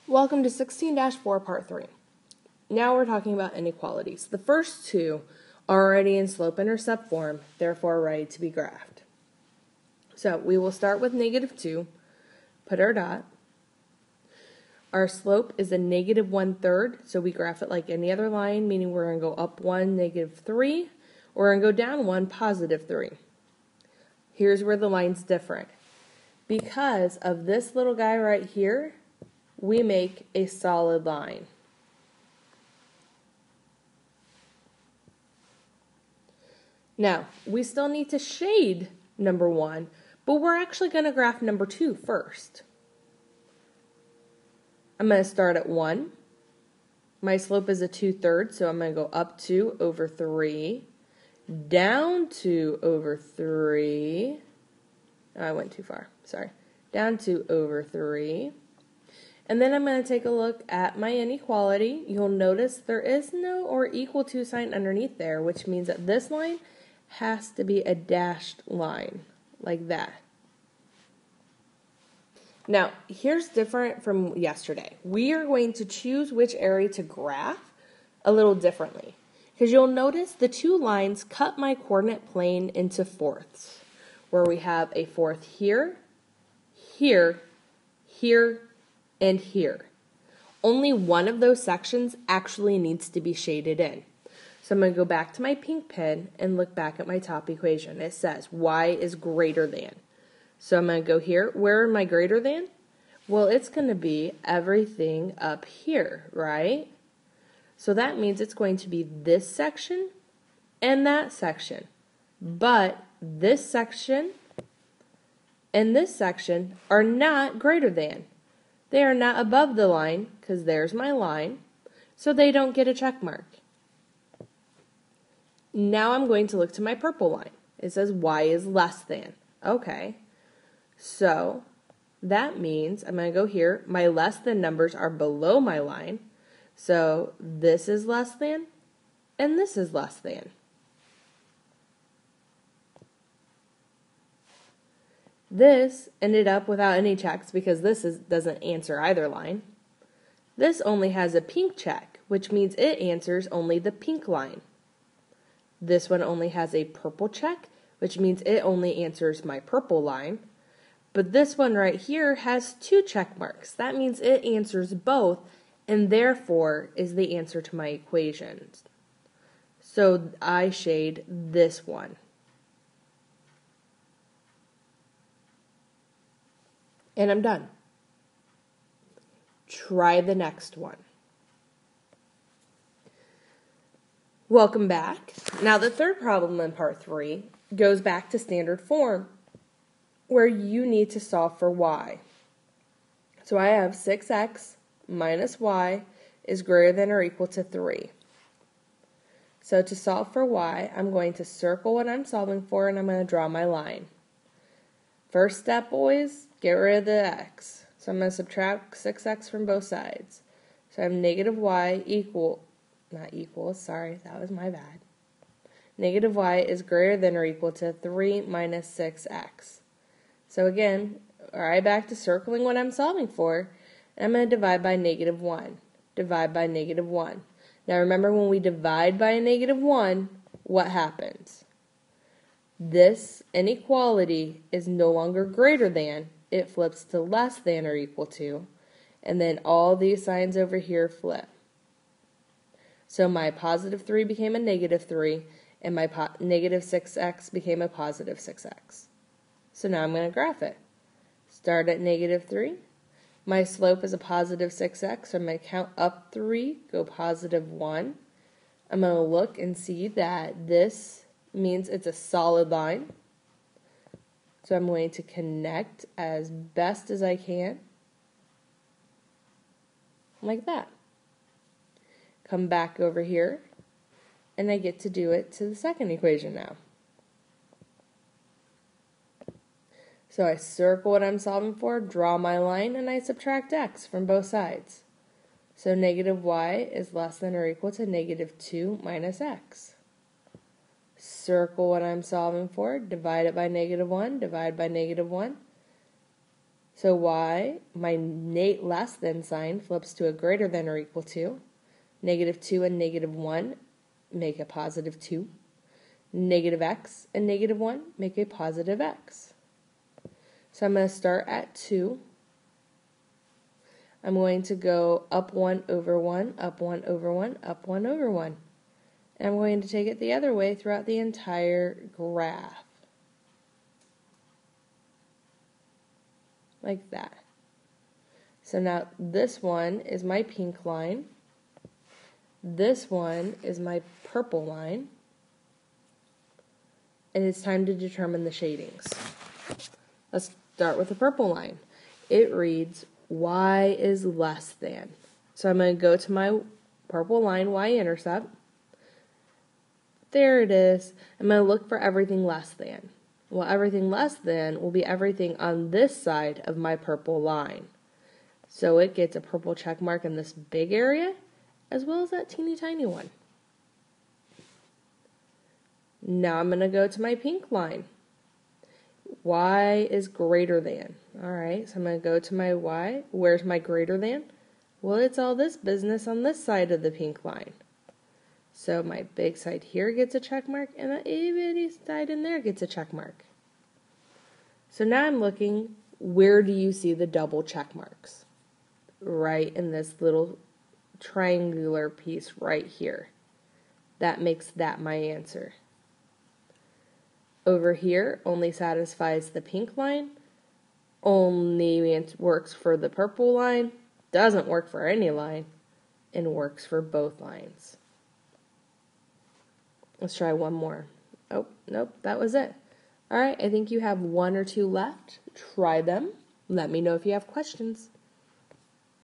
Welcome to 16-4 Part 3. Now we're talking about inequalities. The first two are already in slope-intercept form, therefore ready to be graphed. So we will start with -2, put our dot. Our slope is a -1/3, so we graph it like any other line, meaning we're going to go up 1, -3, or we're going to go down 1, +3. Here's where the line's different. Because of this little guy right here, we make a solid line. Now, we still need to shade number 1, but we're actually going to graph number 2 first. I'm going to start at 1. My slope is a 2/3, so I'm going to go up 2 over 3, down 2 over 3. Oh, I went too far, sorry. Down 2 over 3. And then I'm going to take a look at my inequality. You'll notice there is no or equal to sign underneath there, which means that this line has to be a dashed line, like that. Now, here's different from yesterday. We are going to choose which area to graph a little differently, because you'll notice the two lines cut my coordinate plane into fourths, where we have a fourth here, here, here, and here. Only one of those sections actually needs to be shaded in. So I'm going to go back to my pink pen and look back at my top equation. It says y is greater than. So I'm going to go here. Where am I greater than? Well, it's going to be everything up here, right? So that means it's going to be this section and that section. But this section and this section are not greater than. They are not above the line, because there's my line, so they don't get a check mark. Now I'm going to look to my purple line. It says y is less than. Okay, so that means I'm going to go here. My less than numbers are below my line, so this is less than, and this is less than. This ended up without any checks because this doesn't answer either line. This only has a pink check, which means it answers only the pink line. This one only has a purple check, which means it only answers my purple line. But this one right here has 2 check marks. That means it answers both and therefore is the answer to my equations. So I shade this one. And I'm done. Try the next one. Welcome back. Now the third problem in part 3 goes back to standard form, where you need to solve for y. So I have 6x minus y is greater than or equal to 3. So to solve for y, I'm going to circle what I'm solving for, and I'm going to draw my line. First step, boys, get rid of the x. So I'm going to subtract 6x from both sides. So I have -y sorry, that was my bad. -y is greater than or equal to 3 minus 6x. So again, right back to circling what I'm solving for, and I'm going to divide by -1. Divide by -1. Now remember, when we divide by a -1, what happens? This inequality is no longer greater than, it flips to less than or equal to, and then all these signs over here flip. So my +3 became a -3, and my -6x became a +6x. So now I'm going to graph it. Start at -3. My slope is a +6x, so I'm going to count up 3, go +1. I'm going to look and see that this means it's a solid line. So I'm going to connect as best as I can, like that. Come back over here, and I get to do it to the second equation now. So I circle what I'm solving for, draw my line, and I subtract x from both sides. So -y is less than or equal to -2 minus x. Circle what I'm solving for, divide it by -1, divide by -1. So y, my less than sign, flips to a greater than or equal to. Negative 2 and negative 1 make a positive 2. Negative x and negative 1 make a positive x. So I'm going to start at 2. I'm going to go up 1 over 1, up 1 over 1, up 1 over 1. And I'm going to take it the other way throughout the entire graph. Like that. So now this one is my pink line. This one is my purple line. And it's time to determine the shadings. Let's start with the purple line. It reads y is less than. So I'm going to go to my purple line, y-intercept. There it is. I'm going to look for everything less than. Well, everything less than will be everything on this side of my purple line. So it gets a purple check mark in this big area, as well as that teeny tiny one. Now I'm going to go to my pink line. Y is greater than. Alright, so I'm going to go to my Y. Where's my greater than? Well, it's all this business on this side of the pink line. So my big side here gets a check mark, and the itty bitty side in there gets a check mark. So now I'm looking, where do you see the double check marks? Right in this little triangular piece right here. That makes that my answer. Over here only satisfies the pink line, only works for the purple line, doesn't work for any line, and works for both lines. Let's try one more. Oh, nope, that was it. Alright, I think you have 1 or 2 left. Try them. Let me know if you have questions.